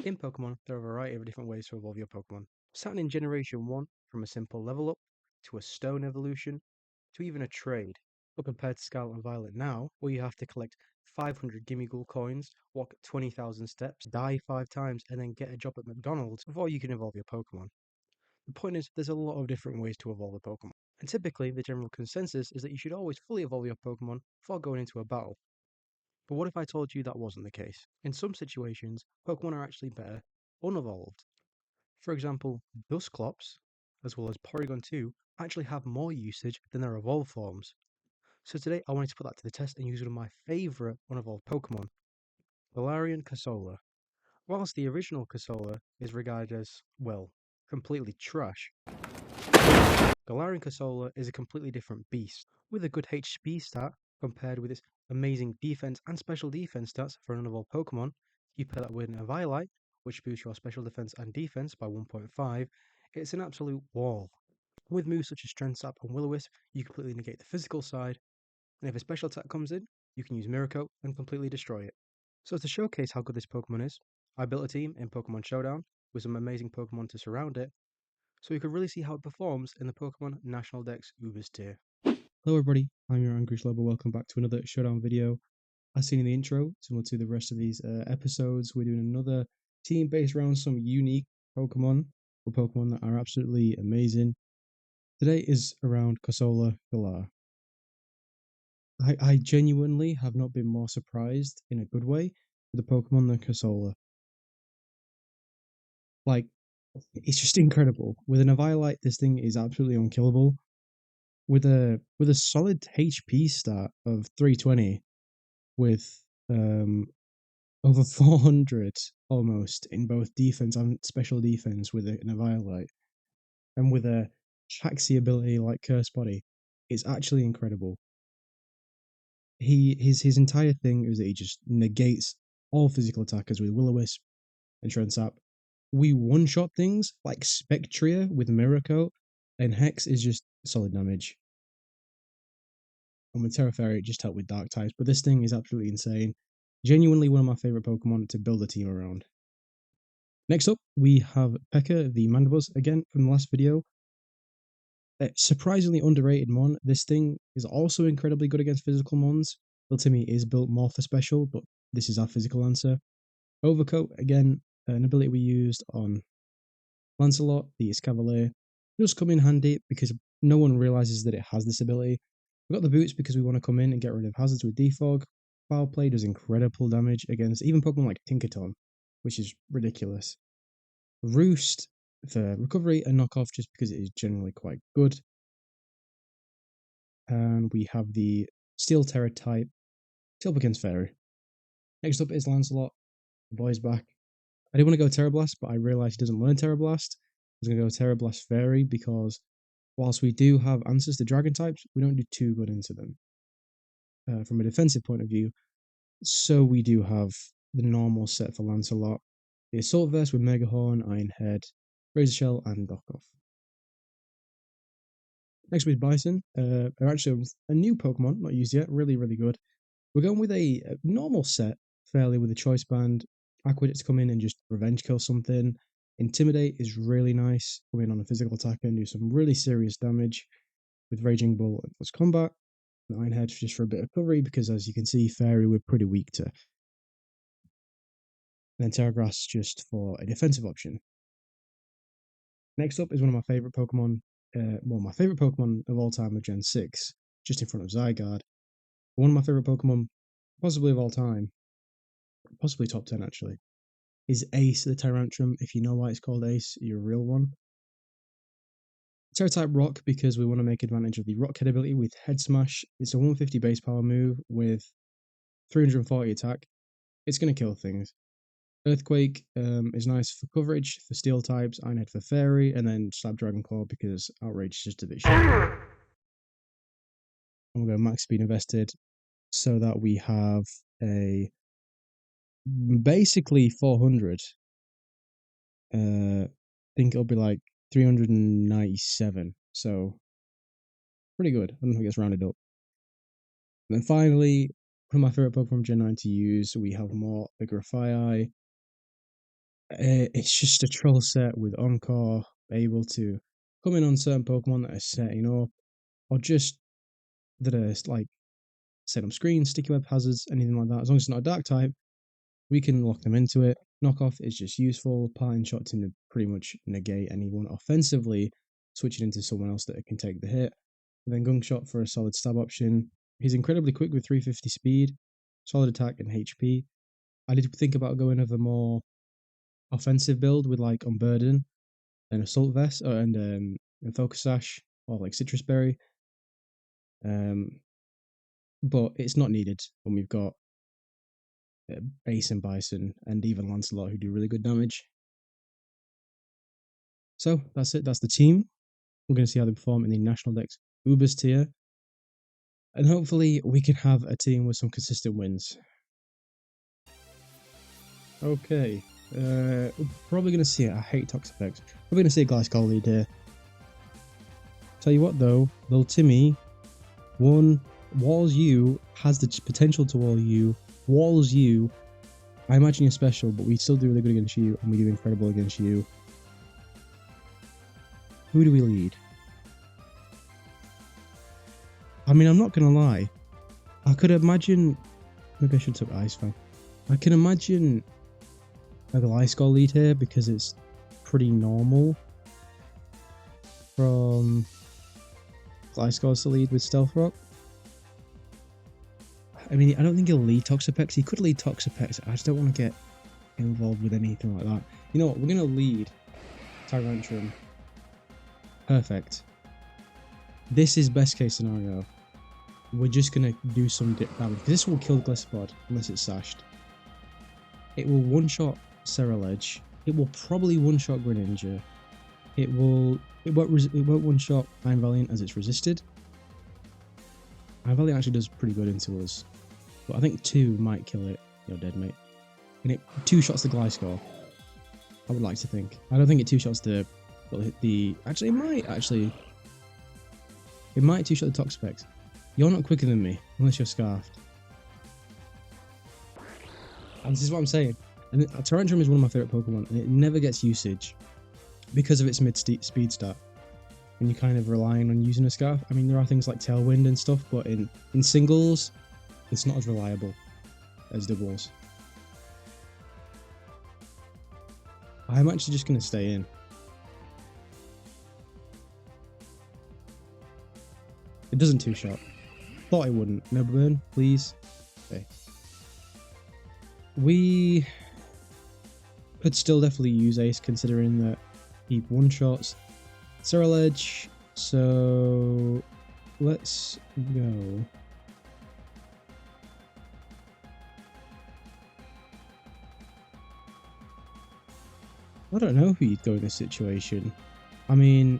In Pokemon, there are a variety of different ways to evolve your Pokemon. Starting in Generation 1, from a simple level up, to a Stone evolution, to even a trade. But compared to Scarlet and Violet now, where you have to collect 500 Gimmighoul coins, walk 20,000 steps, die 5 times, and then get a job at McDonald's before you can evolve your Pokemon. The point is, there's a lot of different ways to evolve a Pokemon. And typically, the general consensus is that you should always fully evolve your Pokemon before going into a battle. But what if I told you that wasn't the case? In some situations, Pokemon are actually better unevolved. For example, Dusclops, as well as Porygon 2, actually have more usage than their evolved forms. So today I wanted to put that to the test and use one of my favourite unevolved Pokemon, Galarian Cassola. Whilst the original Cassola is regarded as, well, completely trash, Galarian Cassola is a completely different beast, with a good HP stat compared with its amazing defense and special defense stats for an unevolved Pokemon. You pair that with an Eviolite, which boosts your special defense and defense by 1.5, it's an absolute wall. With moves such as Strength Sap and Will-O-Wisp, you completely negate the physical side, and if a special attack comes in, you can use Mirror Coat and completely destroy it. So to showcase how good this Pokemon is, I built a team in Pokémon Showdown with some amazing Pokemon to surround it, so you can really see how it performs in the Pokemon National Dex Ubers tier. Hello everybody, I'm your Angry Slobo, welcome back to another Showdown video. As seen in the intro, similar to the rest of these episodes, we're doing another team based around some unique Pokemon, or Pokemon that are absolutely amazing. Today is around Cassola Galar. I genuinely have not been more surprised in a good way with the Pokemon than Cassola. Like, it's just incredible. With an Eviolite, this thing is absolutely unkillable. With a solid HP stat of 320, with over 400 almost in both defense and special defense with an Eviolite, and with a Traxy ability like Curse Body, it's actually incredible. His entire thing is that he just negates all physical attackers with Will-O-Wisp and Strength Sap. We one-shot things like Spectria with Mirror Coat, and Hex is just solid damage. And with Terra Fairy, it just helped with Dark types, but this thing is absolutely insane. Genuinely one of my favourite Pokemon to build a team around. Next up, we have Pekka the Mandibuzz, again from the last video. Surprisingly underrated mon. This thing is also incredibly good against physical mons. Ultimate is built more for special, but this is our physical answer. Overcoat, again, an ability we used on Lancelot, the Escavalier, does come in handy because no one realizes that it has this ability. We've got the boots because we want to come in and get rid of hazards with Defog. Foul Play does incredible damage against even Pokemon like Tinkaton, which is ridiculous. Roost for recovery and knockoff just because it is generally quite good. And we have the Steel Terror type, Steel against Fairy. Next up is Lancelot, the boy's back. I didn't want to go Terra Blast, but I realised he doesn't learn Terra Blast. I was going to go Terra Blast Fairy because whilst we do have answers to Dragon types, we don't do too good into them from a defensive point of view. So we do have the normal set for Lancelot. The Assault Vest with Megahorn, Iron Head, Razor Shell, and Knockoff. Next with Bison, actually a new Pokemon, not used yet, really, really good. We're going with a normal set, fairly, with a Choice Band. Aqueduct to come in and just revenge kill something. Intimidate is really nice. Come in on a physical attack and do some really serious damage with Raging Bull and Plus Combat. And Iron Head just for a bit of recovery because, as you can see, Fairy we're pretty weak to. And then Terra Grass just for a defensive option. Next up is one of my favourite Pokemon. My favourite Pokemon of all time of Gen 6, just in front of Zygarde. One of my favourite Pokemon, possibly of all time, possibly top 10 actually, is Ace the Tyrantrum. If you know why it's called Ace, you're a real one. Terra type Rock because we want to make advantage of the Rock Head ability with Head Smash. It's a 150 base power move with 340 attack. It's going to kill things. Earthquake is nice for coverage for Steel types, Iron Head for Fairy, and then Slap Dragon Claw because Outrage is just a bit shit. And we'll go Max Speed Invested so that we have a basically 400. I think it'll be like 397. So pretty good. I don't know if it gets rounded up. And then finally, one of my favorite Pokemon from Gen 9 to use, we have more the Grafaiai. It's just a troll set with Encore able to come in on certain Pokemon that are setting up, or just that are like set up screens, sticky web hazards, anything like that. As long as it's not a dark type, we can lock them into it. Knockoff is just useful. Parting shot to pretty much negate anyone offensively, switching into someone else that can take the hit. And then Gunk Shot for a solid stab option. He's incredibly quick with 350 speed, solid attack and HP. I did think about going of a more offensive build with like Unburden and Assault Vest and Focus Sash or like Citrus Berry. But it's not needed when we've got Ace and Bison and even Lancelot who do really good damage. So that's it. That's the team. We're going to see how they perform in the National Dex Ubers tier. And hopefully we can have a team with some consistent wins. Okay. We're probably going to see it. I hate Toxapex. We're going to see a Gliscol lead here. Tell you what though, little Timmy, walls you, has the potential to wall you, walls you. I imagine you're special, but we still do really good against you, and we do incredible against you. Who do we lead? I mean, I'm not gonna lie. I could imagine. Maybe I should have took Ice Fang. I can imagine a Gliscol lead here because it's pretty normal from Gliscol's to lead with Stealth Rock. I mean, I don't think he'll lead Toxapex. He could lead Toxapex. I just don't want to get involved with anything like that. You know what? We're going to lead Tyrantrum. Perfect. This is best case scenario. We're just going to do some damage. This will kill Gliscod unless it's sashed. It will one-shot Ceruledge. It will probably one-shot Greninja. It won't one-shot Iron Valiant as it's resisted. Iron Valiant actually does pretty good into us. But I think 2 might kill it. You're dead, mate. And it 2 shots the Gliscor. I would like to think. I don't think it 2 shots the actually it might actually. It might 2 shot the Toxapex. You're not quicker than me, unless you're Scarfed. And this is what I'm saying. And Tyrantrum is one of my favourite Pokemon, and it never gets usage because of its mid-speed stat. And you're kind of relying on using a Scarf. I mean, there are things like Tailwind and stuff, but in singles, it's not as reliable as doubles. I'm actually just going to stay in. It doesn't 2-shot. Thought it wouldn't. No burn, please. Okay. We could still definitely use Ace considering that he one-shots Ceruledge, so let's go. I don't know who you'd go in this situation. I mean,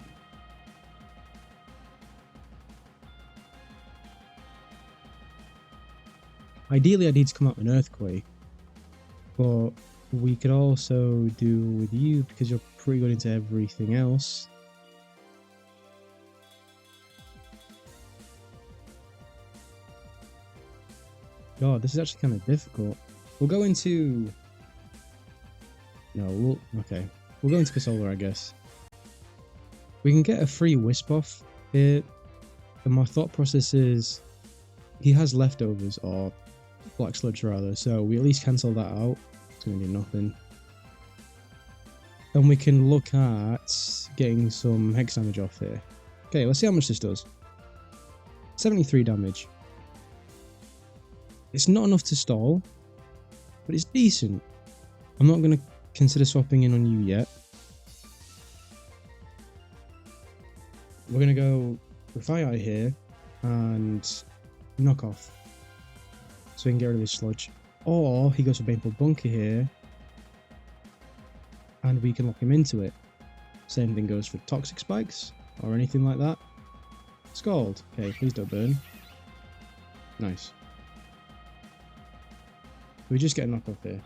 ideally I need to come out with an Earthquake, but we could also do with you because you're pretty good into everything else. God, this is actually kind of difficult. We'll go into... No, okay. We'll go into Casola, I guess. We can get a free Wisp off here. And my thought process is... He has leftovers, or Black Sludge rather, so we at least cancel that out. It's going to do nothing. And we can look at getting some Hex damage off here. Okay, let's see how much this does. 73 damage. It's not enough to stall, but it's decent. I'm not going to consider swapping in on you yet. We're going to go Refire here and knock off. So we can get rid of his Sludge. Or he goes for Baneful Bunker here. And we can lock him into it. Same thing goes for Toxic Spikes or anything like that. Scald. Okay, please don't burn. Nice. We just get a knockoff here.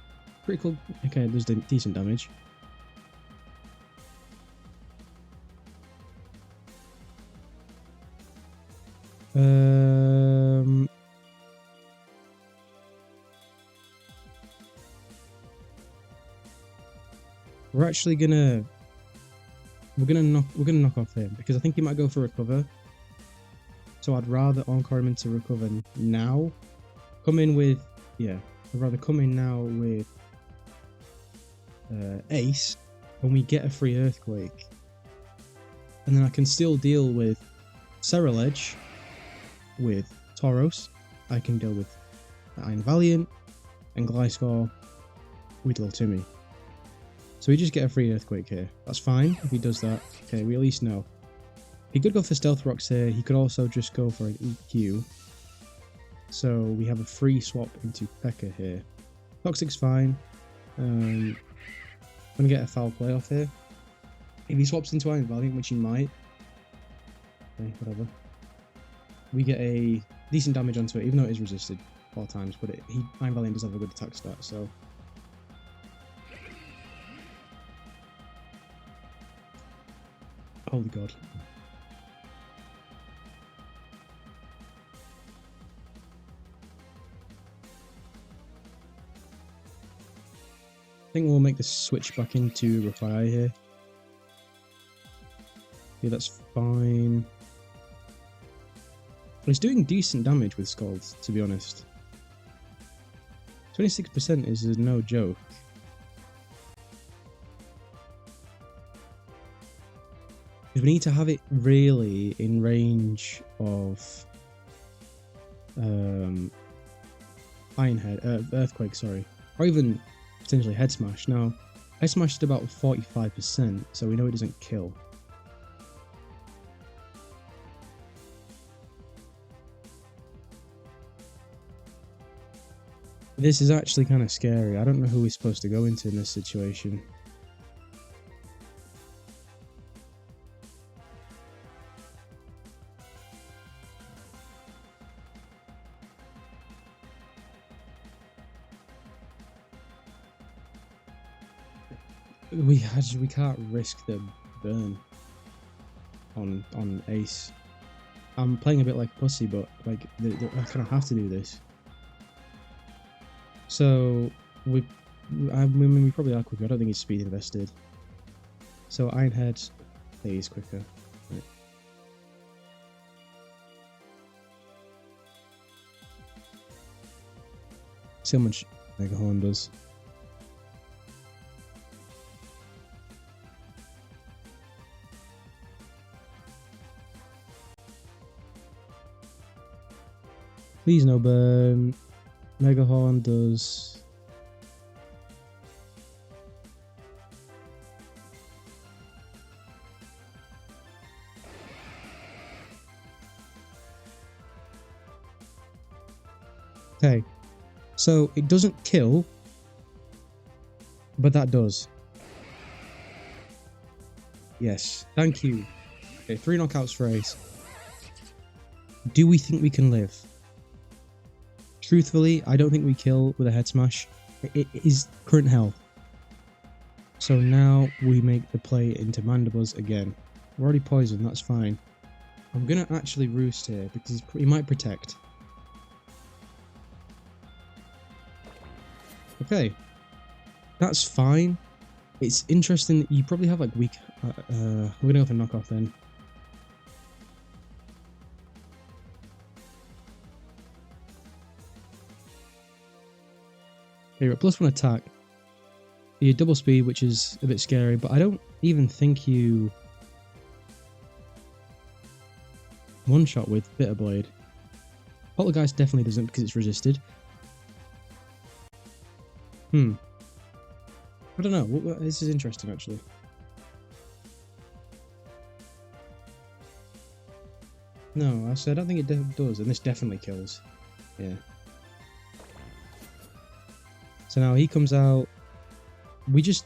Pretty cool. Okay, there's decent damage. we're actually gonna knock off him because I think he might go for recover. So I'd rather encore him into recover now. Come in with I'd rather come in now with Ace when we get a free Earthquake, and then I can still deal with Ceruledge with Tauros. I can deal with Iron Valiant and Gliscor with Timmy. So we just get a free Earthquake here. That's fine if he does that. Okay, we at least know. He could go for Stealth Rocks here. He could also just go for an EQ. So we have a free swap into P.E.K.K.A here. Toxic's fine. I'm going to get a foul play off here. If he swaps into Iron Valiant, which he might. Okay, whatever. We get a decent damage onto it, even though it is resisted 4 times. But Iron Valiant does have a good attack stat, so... Holy God. I think we'll make the switch back into Reply here. Yeah, that's fine. But it's doing decent damage with Scald, to be honest. 26% is no joke. Because we need to have it really in range of Earthquake, sorry. Or even potentially Head Smash. Now, Head Smash is about 45%, so we know it doesn't kill. This is actually kind of scary. I don't know who we're supposed to go into in this situation. We can't risk the burn on Ace. I'm playing a bit like a pussy, but like I kind of have to do this. So we probably are quicker. I don't think it's speed invested. So Iron Head is quicker. Right. See how much Mega Horn does. Please no burn. Mega Horn does... Okay, so it doesn't kill, but that does. Yes, thank you. Okay, 3 knockouts for Ace. Do we think we can live? Truthfully, I don't think we kill with a Head Smash. It is current health. So now we make the play into Mandibuzz again. We're already poisoned, that's fine. I'm going to actually Roost here because he might protect. Okay. That's fine. It's interesting that you probably have like weak... we're going to go for knockoff then. Okay, you're at +1 attack. You double speed, which is a bit scary, but I don't even think you one-shot with Bitter Blade. Poltergeist definitely doesn't because it's resisted. I don't know. This is interesting, actually. No, I don't think it does, and this definitely kills. Yeah. So now he comes out. We just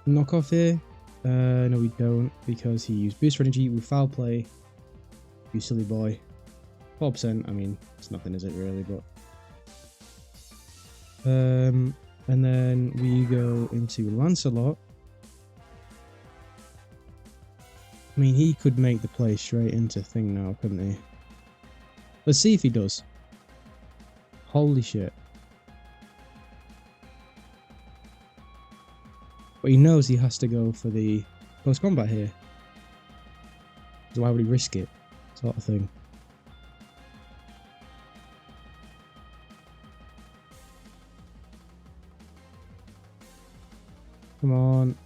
knock off here. No, we don't, because he used Booster Energy with Foul Play. You silly boy. 4%, I mean, it's nothing, is it, really, but... and then we go into Lancelot. I mean, he could make the play straight into thing now, couldn't he? Let's see if he does. Holy shit. But he knows he has to go for the close combat here. So why would he risk it? Sort of thing. Come on.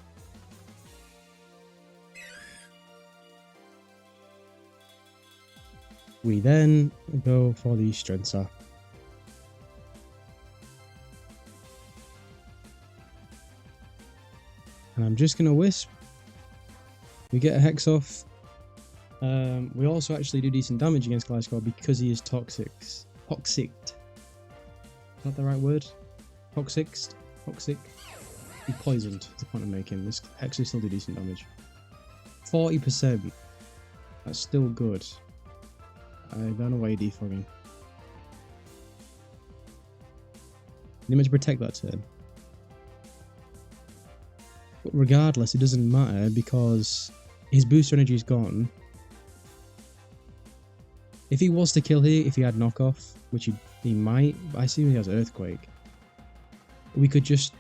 We then go for the strength sap. And I'm just going to wisp. We get a hex off. We also actually do decent damage against Gliscor because he is toxic. Toxicked. Is that the right word? Toxic? He poisoned. That's the point I'm making. This actually still do decent damage. 40%. That's still good. I ran away defogging. Need to protect that turn. But regardless, it doesn't matter because his booster energy is gone. If he was to kill here, if he had knockoff, which he might, but I assume he has Earthquake, we could just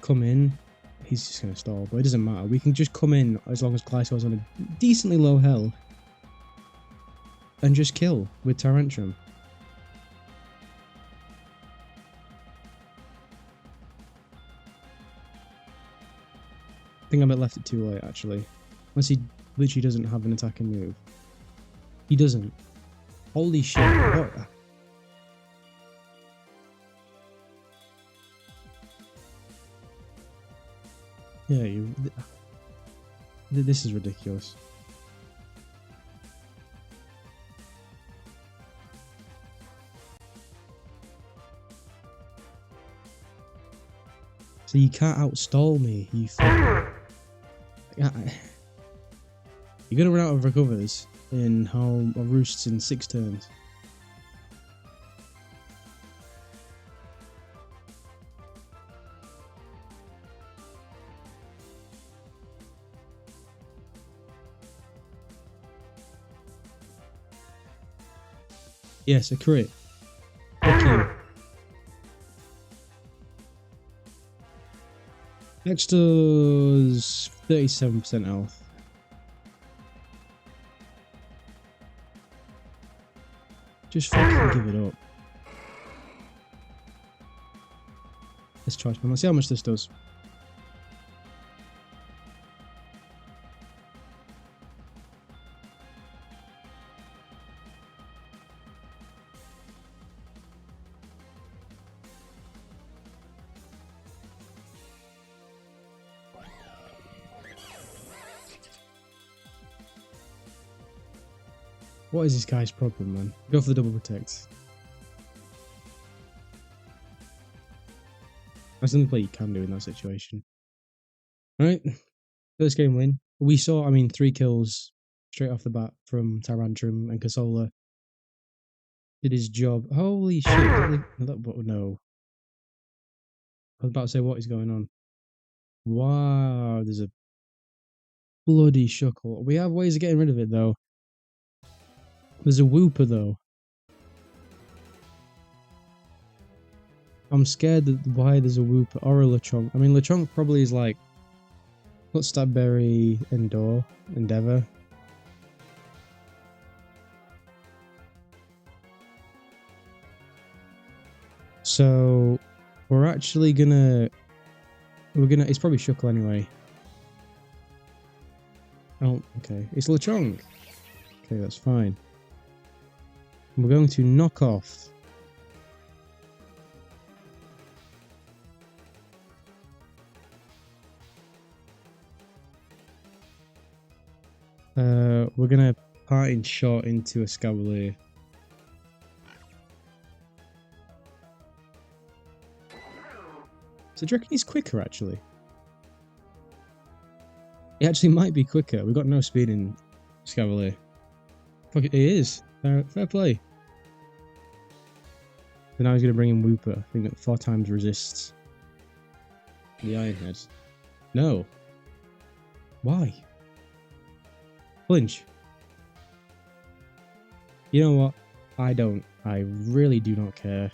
come in. He's just going to stall, but it doesn't matter. We can just come in as long as Gliscor's on a decently low health and just kill with Tyrantrum. I think I might have left it too late, actually. Unless he literally doesn't have an attacking move. He doesn't. Holy shit, what? Yeah, this is ridiculous. So you can't outstall me, you fuck. You're gonna run out of recovers in roosts in 6 turns. Yes, a crit. Fuck you. Next does 37% health. Just fucking give it up. Let's try, man. Let's see how much this does. What is this guy's problem, man? Go for the double protect. That's the only play you can do in that situation. Alright, first game win. We saw, 3 kills straight off the bat from Tyrantrum, and Casola did his job. Holy shit. No. I was about to say, what is going on? Wow, there's a bloody shuckle. We have ways of getting rid of it, though. There's a Wooper, though. I'm scared that why there's a Wooper or a Lechonk. Lechonk probably is like Stabberry, Endeavor. So we're actually gonna it's probably Shuckle anyway. Oh, okay. It's Lechonk. Okay, that's fine. We're going to knock off. We're gonna parting shot into a Scavalier. So do you reckon he's quicker, actually? He actually might be quicker. We've got no speed in Scavalier. Fuck it, he is. Fair play. So now he's going to bring in Wooper. I think that 4 times resists the Iron Head. No. Why? Flinch. You know what? I don't. I really do not care.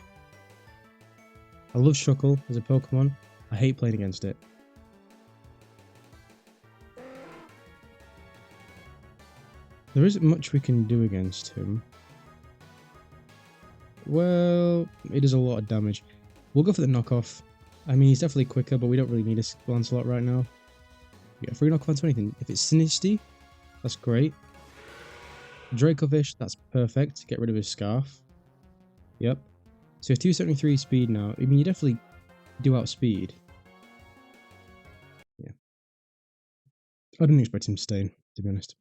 I love Shuckle as a Pokemon. I hate playing against it. There isn't much we can do against him. Well, it does a lot of damage. We'll go for the knockoff. I mean, he's definitely quicker, but we don't really need a Lancelot right now. Yeah, free knockoff onto anything. If it's Sinisty, that's great. Dracovish, that's perfect. Get rid of his scarf. Yep. So 273 speed now. I mean, you definitely do outspeed. Yeah. I didn't expect him to stay in, to be honest.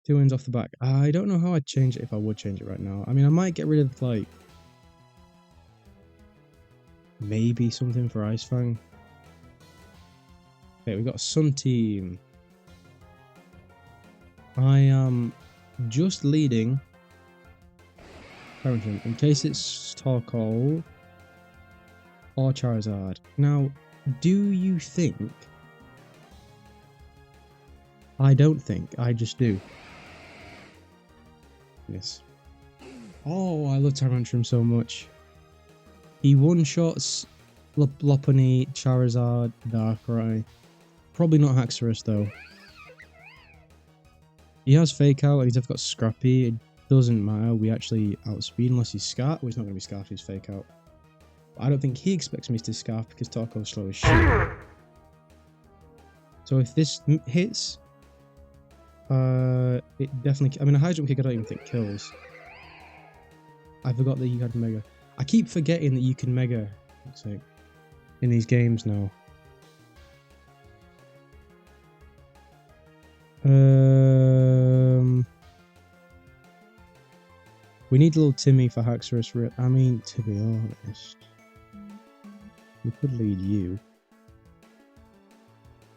2 wins off the back. I don't know how I'd change it if I would change it right now. I mean, I might get rid of, like, maybe something for Ice Fang. Okay, we got a Sun Team. I am just leading Parenton in case it's Torkoal or Charizard. Now, do you think? I don't think, I just do. Yes. Oh, I love Tyrantrum so much. He one-shots Lopunny, Charizard, Darkrai. Probably not Haxorus though. He has Fake Out and he's got Scrappy. It doesn't matter, we actually outspeed unless he's Scarf. Well, he's not going to be Scarf, he's Fake Out. I don't think he expects me to Scarf because Torkoal's slow as shit. So if this hits, it definitely... I mean, a high jump kick I don't even think kills. I forgot that you had Mega. I keep forgetting that you can Mega in these games now. We need a little Timmy for Haxorus. I mean, to be honest, we could lead you.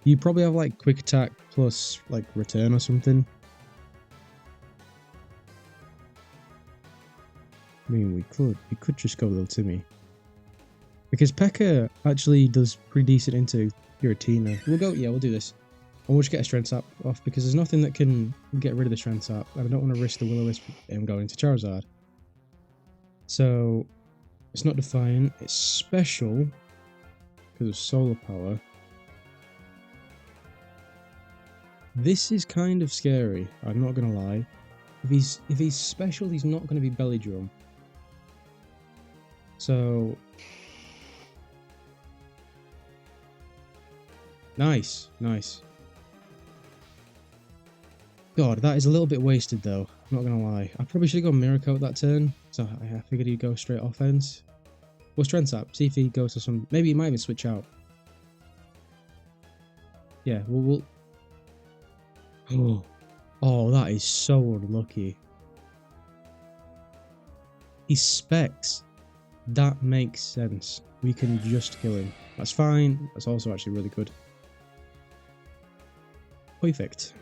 You probably have like quick attack plus like return or something. I mean, we could just go little Timmy. Because P.E.K.K.A actually does pretty decent into Giratina. We'll do this. And we'll just get a Strength Sap off because there's nothing that can get rid of the Strength Sap. And I don't want to risk the Will-O-Wisp and going to Charizard. So, it's not Defiant, it's Special because of Solar Power. This is kind of scary, I'm not going to lie. If he's Special, he's not going to be Belly Drum. So... Nice. God, that is a little bit wasted though, I'm not gonna lie. I probably should have gone Mirror Coat that turn, so I figured he'd go straight offense. Well, Strength Sap, see if he goes to some... Maybe he might even switch out. Yeah, we'll... Oh, that is so unlucky. He specs. That makes sense. We can just kill him. That's fine, that's also actually really good. Perfect.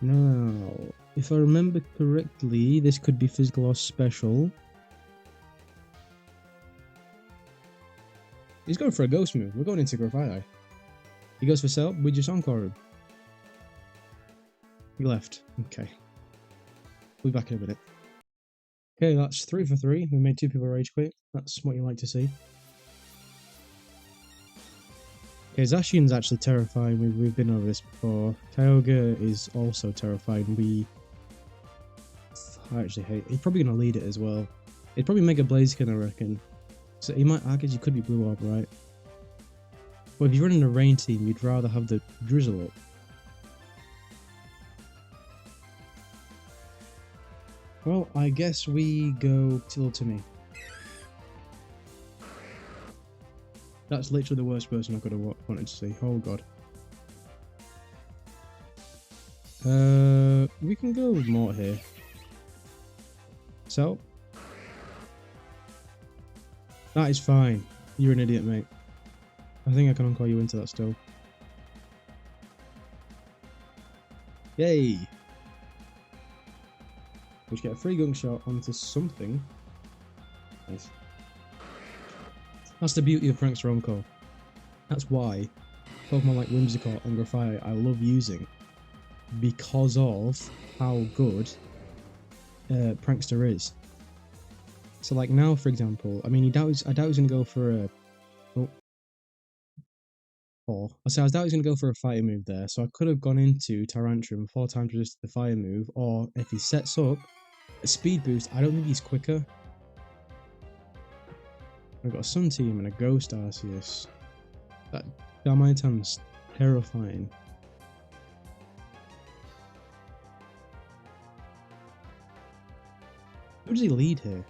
Now, if I remember correctly, this could be physical or special. He's going for a ghost move. We're going into Grafaiai. He goes for Cell. We just encore him. He left. Okay. We'll be back in a minute. Okay, that's 3 for 3. We made 2 people rage quit. That's what you like to see. Okay, Zacian's actually terrifying. We've been over this before. Kyogre is also terrifying. I actually hate... He's probably going to lead it as well. He'd probably make a Blaziken, I reckon. So he might... I guess you could be Blue Orb, right? Well, if you're running a rain team, you'd rather have the Drizzle up. Well, I guess we go Little Timmy. That's literally the worst person I could have wanted to see. Oh god. We can go with Mort here. So. That is fine. You're an idiot, mate. I think I can encore you into that still. Yay! We should get a free gunk shot onto something. Nice. That's the beauty of Prankster Encore. That's why Pokemon like Whimsicott and Grafaiai I love using. Because of how good Prankster is. So like now, for example, I mean, I doubt he's going to go for a... Or I doubt he's going to go for a fire move there, so I could have gone into Tyrantrum, 4 times resisted the fire move, or if he sets up a speed boost, I don't think he's quicker. I've got a Sun Team and a Ghost Arceus. That Darmanitan's terrifying. Who does he lead here?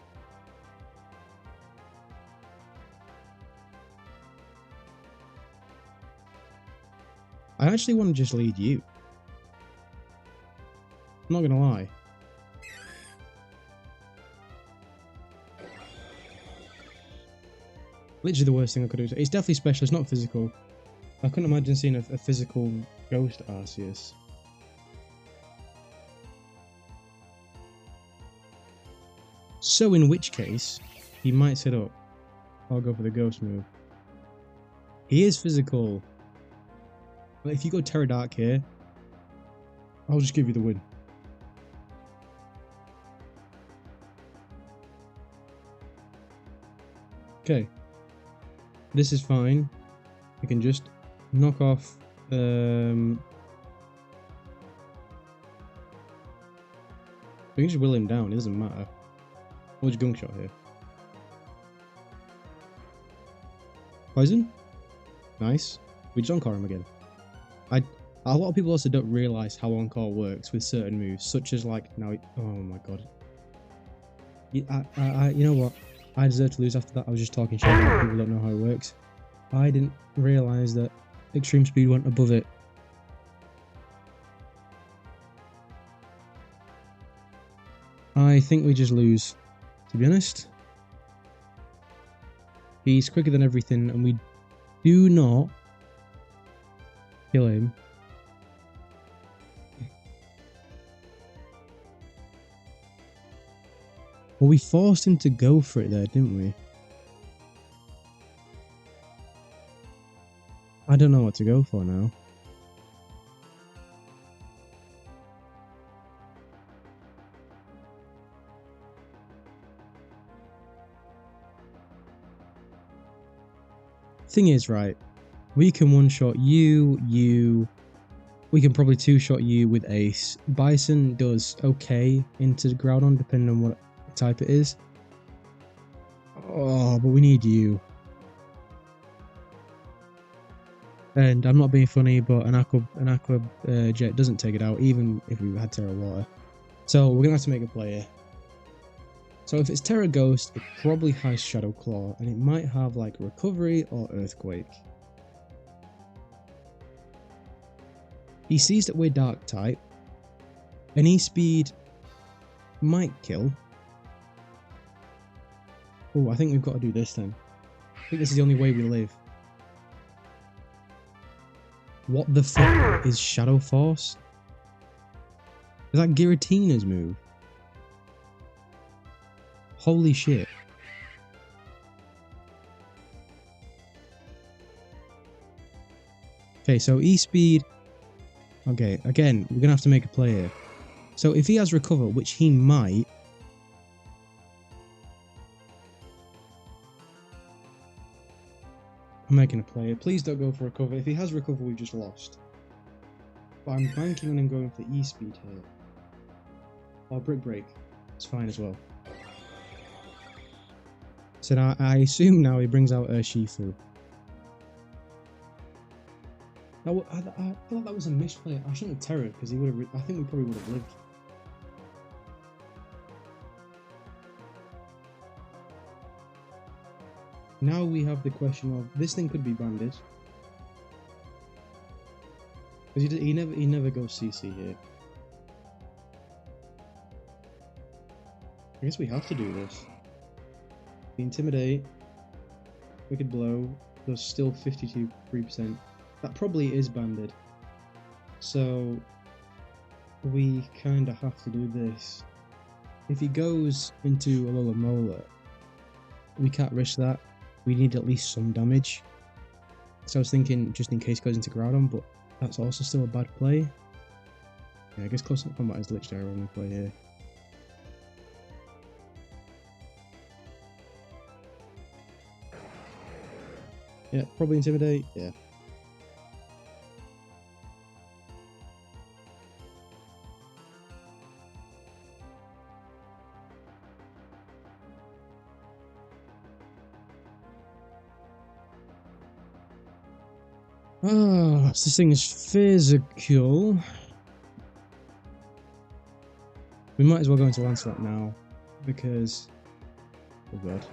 I actually want to just lead you. I'm not gonna lie. Literally the worst thing I could do. It's definitely special, it's not physical. I couldn't imagine seeing a physical Ghost Arceus. So in which case, he might set up. I'll go for the Ghost move. He is physical. But if you go Terra Dark here, I'll just give you the win. Okay. This is fine. We can just knock off we can just will him down, it doesn't matter. We'll just Gunk Shot here. Poison? Nice. We just Encore him again. A lot of people also don't realise how Encore works with certain moves, such as like now. Oh my god. You know what? I deserve to lose after that. I was just talking shit about people don't know how it works. I didn't realise that Extreme Speed went above it. I think we just lose, to be honest. He's quicker than everything, and we do not kill him. Well, we forced him to go for it there, didn't we? I don't know what to go for now. Thing is, right, we can one-shot you. We can probably two-shot you with Ace. Bison does okay into Groudon, depending on what type it is. Oh, but we need you. And I'm not being funny, but an aqua jet doesn't take it out, even if we had Terra Water. So we're gonna have to make a play here. So if it's Terra Ghost, it probably has Shadow Claw, and it might have like Recovery or Earthquake. He sees that we're Dark type. An E-Speed might kill. Oh, I think we've got to do this then. I think this is the only way we live. What the fuck is Shadow Force? Is that Giratina's move? Holy shit. Okay, so E-Speed. Okay, again, we're gonna have to make a play here. So if he has Recover, which he might. I'm making a play here. Please don't go for Recover. If he has Recover, we've just lost. But I'm banking on him going for E-Speed here. Or Brick Break. It's fine as well. So now, I assume now he brings out Urshifu. I thought that was a misplay. I shouldn't have Terra because he would have. I think we probably would have lived. Now we have the question of this thing could be banded because he never goes CC here. I guess we have to do this. Intimidate, Wicked Blow, there's still 52%. That probably is banded. So we kind of have to do this. If he goes into Alola, we can't risk that. We need at least some damage. So I was thinking just in case he goes into Groudon, but that's also still a bad play. Yeah, I guess Close Up Combat is literally our only play here. Yeah, probably Intimidate, yeah. Oh, this thing is physical. We might as well go into Lancelot now, because... Oh god.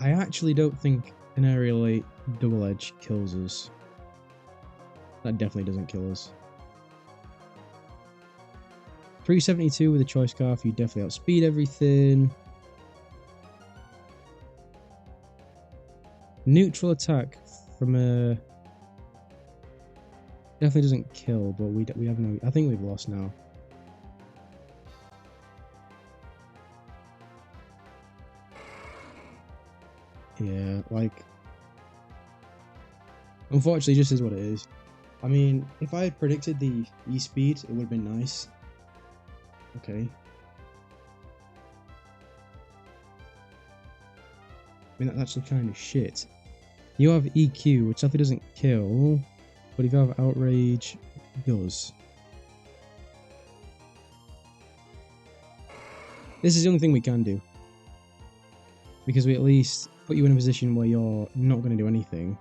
I actually don't think an Aerial 8 Double Edge kills us. That definitely doesn't kill us. 372 with a Choice Scarf, you definitely outspeed everything. Neutral attack from a... Definitely doesn't kill, but we have no... I think we've lost now. Yeah, like... Unfortunately, just is what it is. I mean, if I had predicted the E-Speed, it would have been nice. Okay. I mean, that's actually kind of shit. You have EQ, which definitely doesn't kill, but if you have Outrage, it does. This is the only thing we can do. Because we at least put you in a position where you're not going to do anything.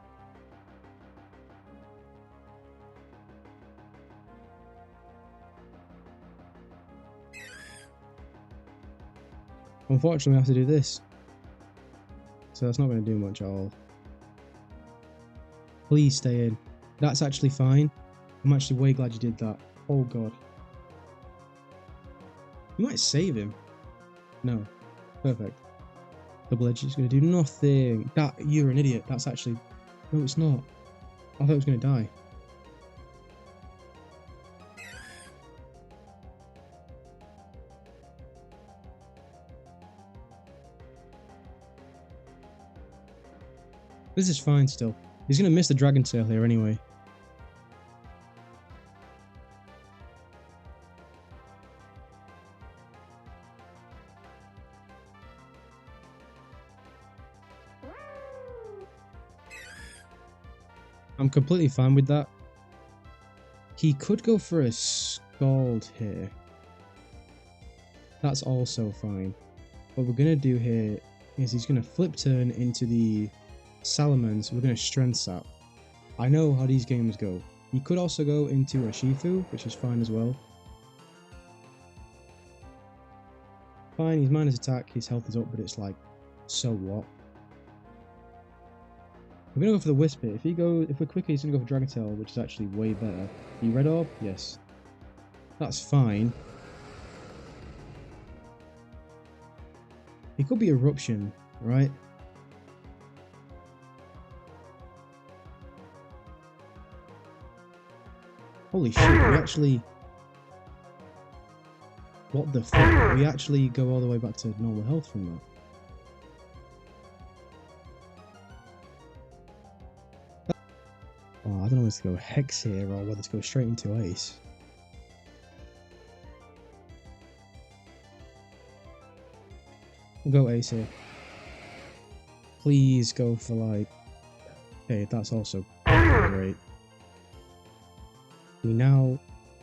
Unfortunately, we have to do this. So that's not going to do much at all. Please stay in. That's actually fine. I'm actually way glad you did that. Oh god. You might save him. No. Perfect. Double Edge is going to do nothing. You're an idiot. That's actually... No, it's not. I thought it was going to die. This is fine still. He's going to miss the Dragon Tail here anyway. I'm completely fine with that. He could go for a Scald here. That's also fine. What we're going to do here is he's going to flip turn into the Salamence. We're going to Strength Sap. I know how these games go. He could also go into a Shifu, which is fine as well. Fine, he's minus attack, his health is up, but it's like, so what? We're going to go for the Wisp here. If we're quicker, he's going to go for Dragon Tail, which is actually way better. You Red Orb? Yes. That's fine. It could be Eruption, right? Holy shit, we actually... What the fuck? We actually go all the way back to normal health from that. Oh, I don't know whether to go Hex here or whether to go straight into Ace. We'll go Ace here. Please go for like... Okay, that's also great.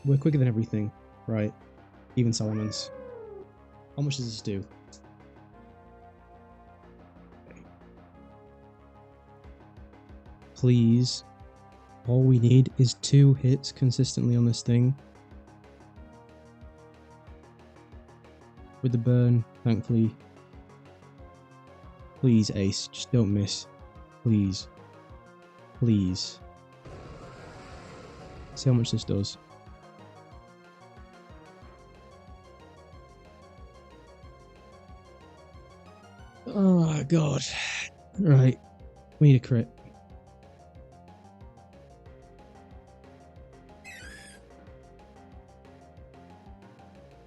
We're quicker than everything, right? Even Salamence. How much does this do? Okay. Please. All we need is 2 hits consistently on this thing. With the burn, thankfully. Please, Ace, just don't miss. Please. Please. See how much this does. Oh god. Right. We need a crit.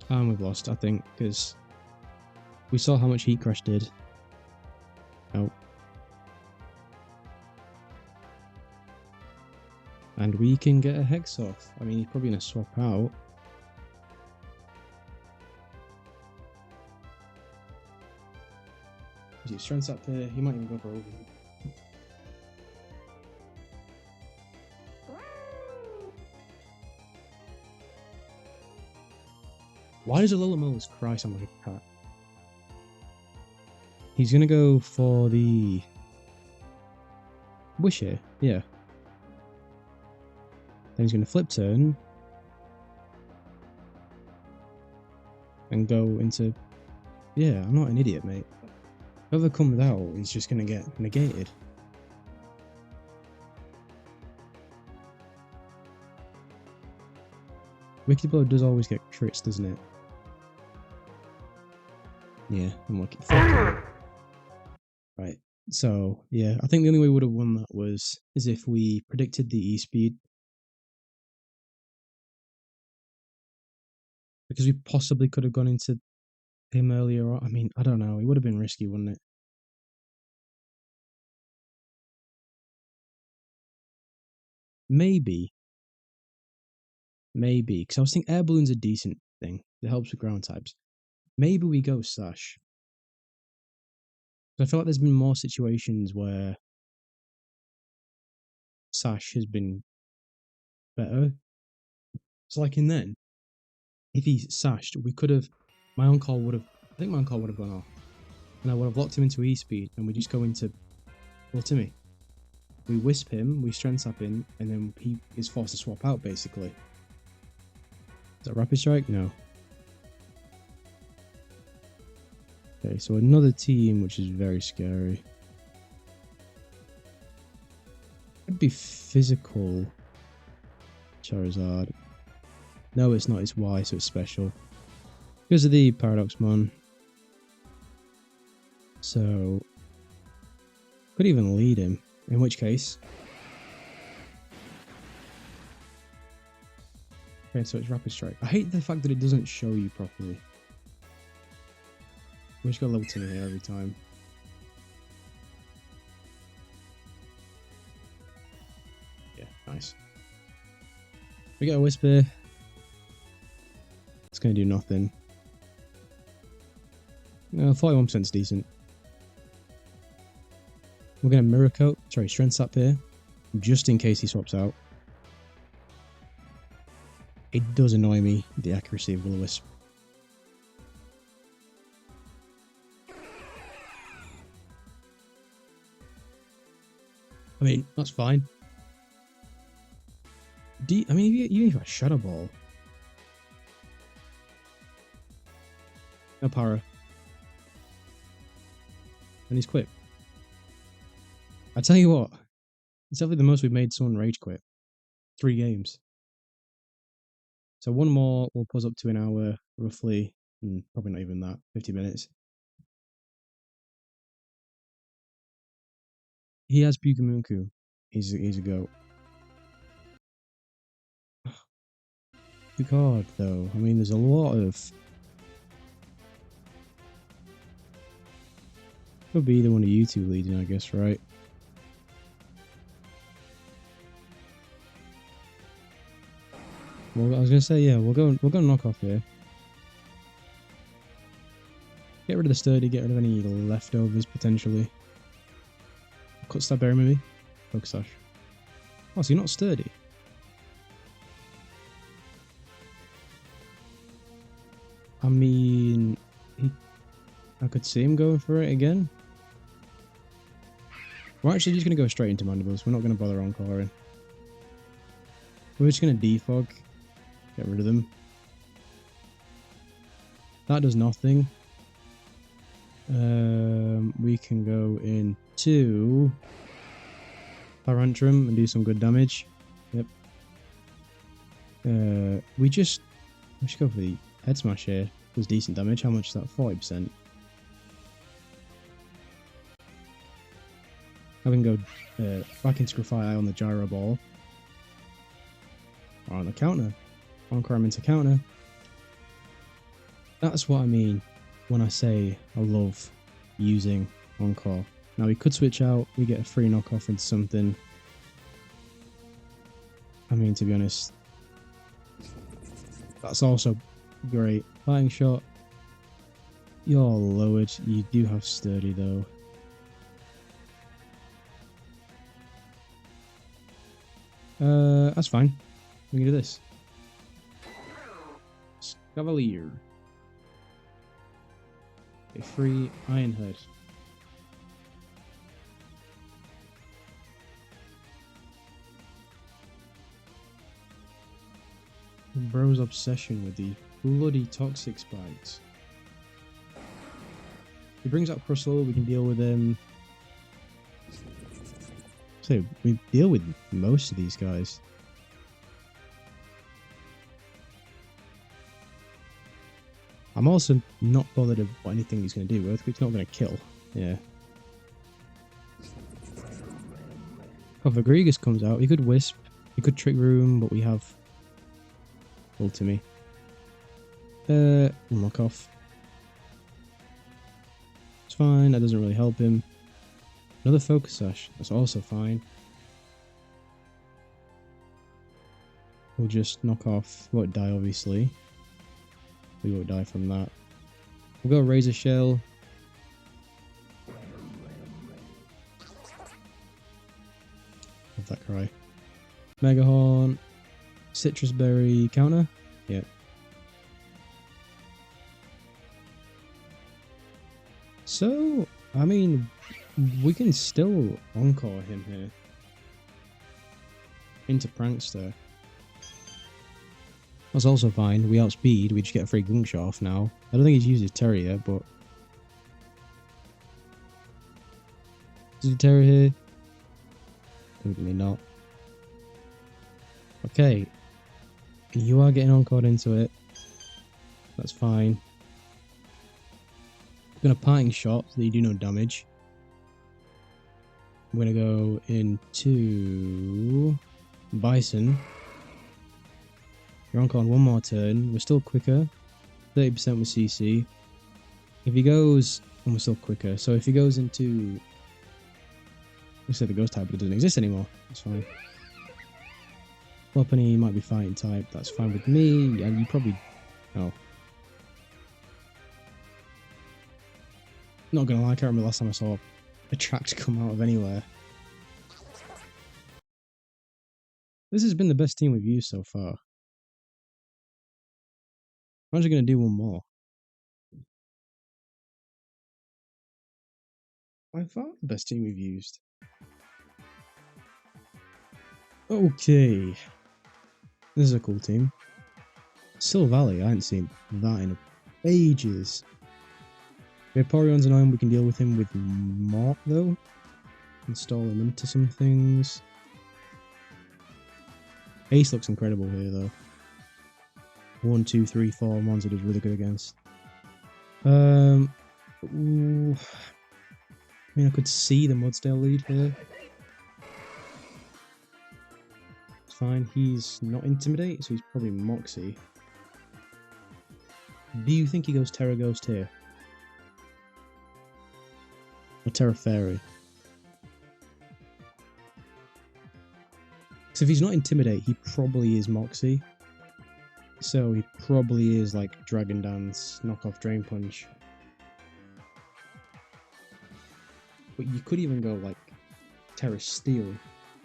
And we've lost, I think, because we saw how much Heat Crush did. Oh. And we can get a Hex off. I mean, he's probably going to swap out. Is he Strength Sap there? He might even go for over. Why does Alolamolus cry sound like a cat? He's going to go for the Wish here, yeah. Then he's going to flip turn and go into... Yeah, I'm not an idiot, mate. Whoever comes out is just going to get negated. Wicked Blow does always get crits, doesn't it? Yeah, I'm lucky. Fuck. Right. So, yeah, I think the only way we would have won that was is if we predicted the E-speed. Because we possibly could have gone into him earlier on. I mean, I don't know. It would have been risky, wouldn't it? Maybe. Maybe. Because I was thinking Air Balloon's a decent thing. It helps with ground types. Maybe we go Sash. I feel like there's been more situations where Sash has been better. So like in then, if he sashed, we could have my on-call would have gone off. And I would have locked him into E-speed and we just go into Timmy. We wisp him, we strength up him, and then he is forced to swap out basically. Is that Rapid Strike? No. Okay, so another team which is very scary. Could be physical Charizard. No, it's not, it's Y, so it's special. Because of the Paradoxmon. So could even lead him. In which case. Okay, so it's Rapid Strike. I hate the fact that it doesn't show you properly. We just got level 2 in here every time. Yeah, nice. We get a Whisper. It's going to do nothing. 41% is decent. We're going to Mirror Coat. Sorry, Strength Sap here. Just in case he swaps out. It does annoy me, the accuracy of Will-O-Wisp. I mean, that's fine. I mean, even if you got Shadow Ball. No Para. And he's quick. I tell you what, it's definitely the most we've made someone rage quit. 3 games. So one more will put us up to an hour, roughly, and probably not even that, 50 minutes. He has Bukamuku. He's a goat. Good card, though. I mean, there's a lot of... Could be either one of you two leading, I guess, right? Well, I was gonna say, yeah, we'll go knock off here. Get rid of the sturdy, get rid of any leftovers potentially. Cut stab berry maybe? Focus Sash. Oh, so you're not sturdy. I mean, I could see him going for it again. We're actually just going to go straight into Mandibles. We're not going to bother on-calling. We're just going to defog. Get rid of them. That does nothing. We can go into Tyrantrum and do some good damage. Yep. We should go for the Head Smash here. Does decent damage. How much is that? 40%. Having go back into Grafire on the Gyro Ball. Or on the counter. Encore him into counter. That's what I mean when I say I love using Encore. Now we could switch out, we get a free knockoff into something. I mean, to be honest, that's also great. Fighting Shot. You're lowered. You do have Sturdy though. That's fine. We can do this. Cavalier. A free Iron Head. Bro's obsession with the bloody toxic spikes. He brings out Crustle, we can deal with him. So we deal with most of these guys. I'm also not bothered of what anything he's going to do. Earthquake's not going to kill. Yeah. If Agrigus comes out, he could Wisp, he could Trick Room, but we have Ultimi. Knock off. It's fine, that doesn't really help him. Another Focus Sash, that's also fine. We'll just knock off, won't die obviously. We won't die from that. We'll go Razor Shell. Love that cry. Mega Horn. Citrus Berry counter? Yeah. So, I mean, we can still encore him here. Into Prankster. That's also fine. We outspeed, we just get a free Gunk Shot off now. I don't think he's used his Terra yet, but... Is he Terra here? Definitely not. Okay. You are getting encored into it. That's fine. I'm going to Parting Shot so that you do no damage. I'm going to go into Bison. You're on one more turn. We're still quicker. 30% with CC. If he goes... And we're still quicker. So if he goes into... I said the Ghost type, but it doesn't exist anymore. That's fine. Lopunny might be Fighting type. That's fine with me. And you probably... Oh. Not gonna lie, I can't remember the last time I saw a tract come out of anywhere. This has been the best team we've used so far. I'm actually going to do one more. By far the best team we've used. Okay. This is a cool team. Sil Valley, I haven't seen that in ages. Vaporeon's annoying, we can deal with him with Mort though. Install him into some things. Ace looks incredible here though. 1, 2, 3, 4 ones it is really good against. Ooh. I mean, I could see the Mudsdale lead here. It's fine. He's not Intimidate, so he's probably Moxie. Do you think he goes Terra Ghost here? Or Terra Fairy? Because if he's not Intimidate, he probably is Moxie. So he probably is like Dragon Dance, knockoff Drain Punch. But you could even go like Terra Steel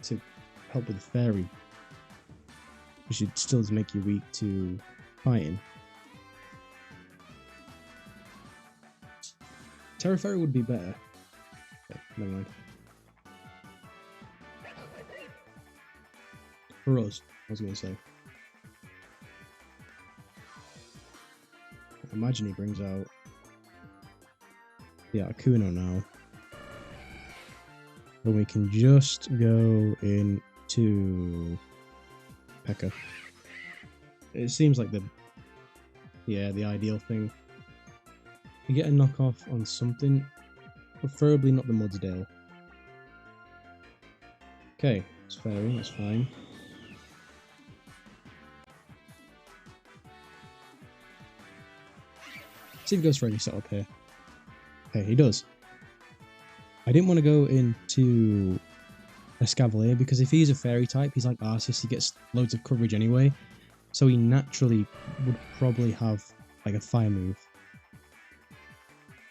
to help with the Fairy, which should still make you weak to fighting. Terra Fairy would be better. Okay, never mind. For us, I was going to say. I imagine he brings out the Articuno now. Then we can just go into P.E.K.K.A. It seems like the ideal thing. You get a knockoff on something, preferably not the Mudsdale. Okay, it's Fairy, that's fine. See if he goes for any setup here. Okay, he does. I didn't want to go into a Escavalier because if he's a Fairy type, he's like Arceus, he gets loads of coverage anyway. So he naturally would probably have like a fire move.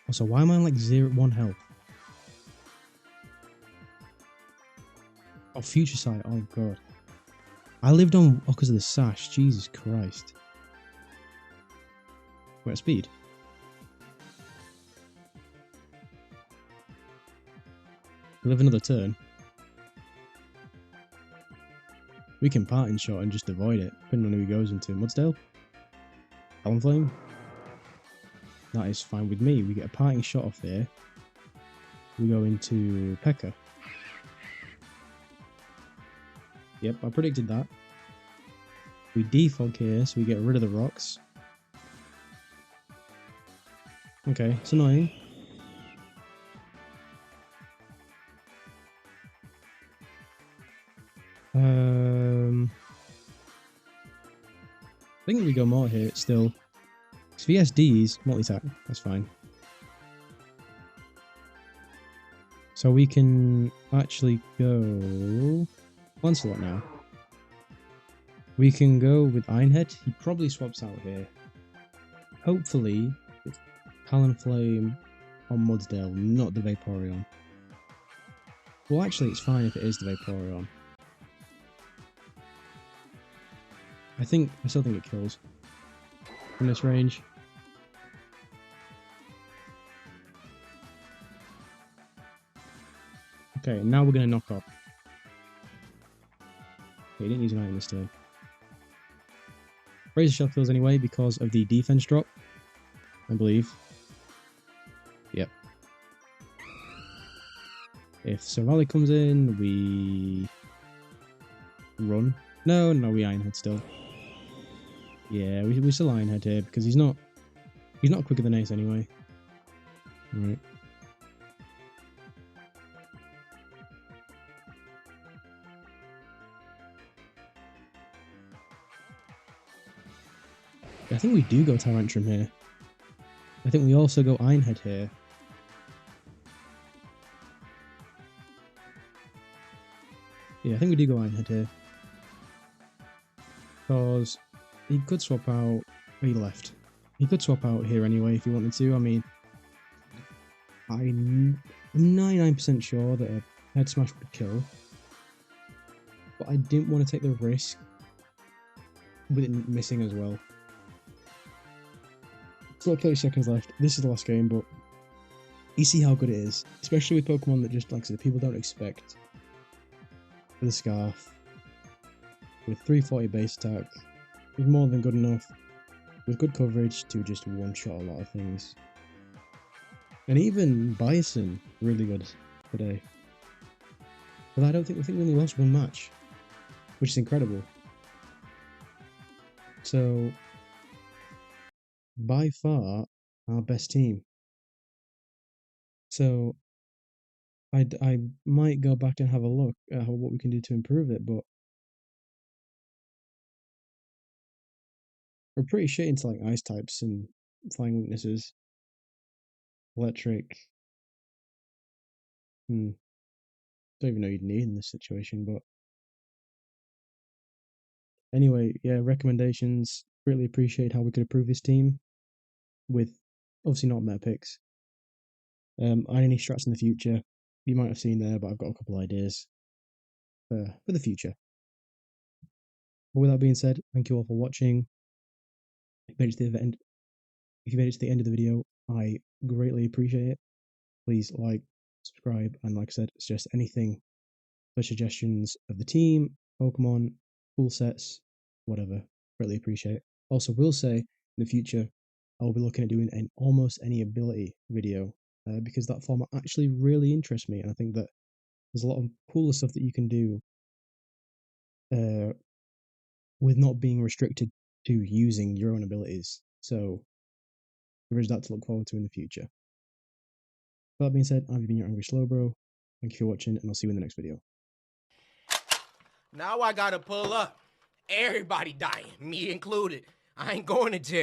Also, why am I on like 1 health? Oh, Future Sight, oh god. I lived on because of the sash, Jesus Christ. We're at speed. Live another turn. We can parting shot and just avoid it, depending on who he goes into. Mudsdale? Talonflame? That is fine with me. We get a parting shot off there. We go into Pekka. Yep, I predicted that. We defog here, so we get rid of the rocks. Okay, it's annoying. I think we go more here still. It's VSDs, multi-attack, that's fine. So we can actually go Lancelot now. We can go with Ironhead. He probably swaps out here. Hopefully, it's Talonflame on Mudsdale, not the Vaporeon. Well, actually, it's fine if it is the Vaporeon. I still think it kills from this range. Okay, now we're going to knock off. Okay, he didn't use an item this turn. Razor Shell kills anyway because of the defense drop, I believe. Yep. If Savali comes in, we run. No, we Ironhead still. Yeah, we still Ironhead here because he's not quicker than Ace anyway. Right. I think we do go Tyrantrum here. I think we also go Ironhead here. Yeah, I think we do go Ironhead here. Because he could swap out... He left. He could swap out here anyway if he wanted to. I mean, I'm 99% sure that a head smash would kill. But I didn't want to take the risk with it missing as well. So 30 seconds left. This is the last game, but you see how good it is. Especially with Pokemon that just, like I said, people don't expect. With a Scarf. With 340 base attack. With more than good enough. With good coverage to just one-shot a lot of things. And even Bison, really good today. But I think we only lost one match. Which is incredible. So, by far, our best team. So, I might go back and have a look at what we can do to improve it, but we're pretty shit into like ice types and flying weaknesses. Electric. Don't even know you'd need in this situation, but anyway, yeah, recommendations. Really appreciate how we could improve this team with obviously not meta picks. Any strats in the future you might have seen there, but I've got a couple ideas for the future. But with that being said, thank you all for watching. If you made it to the end of the video, I greatly appreciate it. Please like, subscribe, and like I said, suggest anything for suggestions of the team, Pokemon, cool sets, whatever. Greatly appreciate it. Also, will say in the future, I'll be looking at doing an almost any ability video because that format actually really interests me, and I think that there's a lot of cooler stuff that you can do with not being restricted to using your own abilities. So there is that to look forward to in the future. With that being said, I've been your Angry Slowbro. Thank you for watching, and I'll see you in the next video. Now I gotta pull up. Everybody dying, me included. I ain't going to jail.